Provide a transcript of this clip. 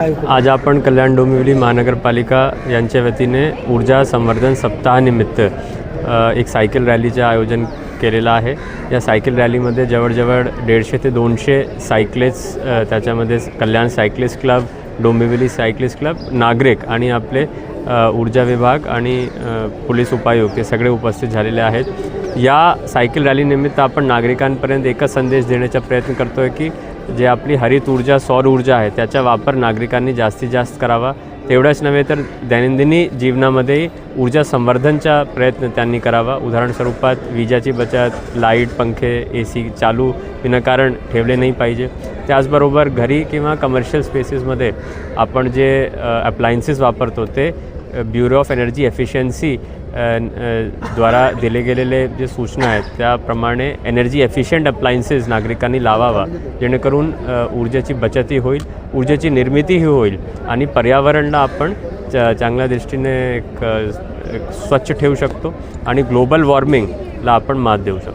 आज आपण कल्याण डोंबिवली महानगरपालिका यांच्या वतीने ऊर्जा संवर्धन सप्ताहानिमित्त एक सायकल रॅलीचे आयोजन केलेलं आहे। या सायकल रॅलीमध्ये जवळजवळ 150 ते 200 सायकलिस्ट, त्याच्यामध्ये Kalyan cyclist club, Dombivli cyclist club, नागरिक आणि आपले ऊर्जा विभाग आणि पोलीस उपायुक्त हे सगळे उपस्थित झालेले आहेत। या सायकल रॅलीनिमित्त आपण नागरिकांपर्यंत एकच संदेश देण्याचा प्रयत्न करतो आहे की जे आपली हरित ऊर्जा, सौर ऊर्जा आहे त्याचा वापर नागरिकांनी जास्तीत जास्त करावा। तेवढंच नव्हे तर दैनंदिनी जीवनामध्ये ऊर्जा संवर्धनचा प्रयत्न त्यांनी करावा। उदाहरण स्वरूपात विजेची बचत, लाईट, पंखे, AC चालू विनाकारण ठेवले नाही पाहिजे। त्याचबरोबर घरी किंवा कमर्शियल स्पेसेसमध्ये आपण जे अप्लायन्सेस वापरतो ते ब्युरो ऑफ एनर्जी एफिशियन्सी द्वारा दिले गेलेले जे सूचना आहेत त्याप्रमाणे एनर्जी एफिशियंट अप्लायन्सेस नागरिकांनी लावावा, जेणेकरून ऊर्जेची बचतही होईल, ऊर्जेची निर्मितीही होईल आणि पर्यावरणाला आपण चांगल्या दृष्टीने एक स्वच्छ ठेवू शकतो आणि ग्लोबल वॉर्मिंगला आपण मात देऊ शकतो।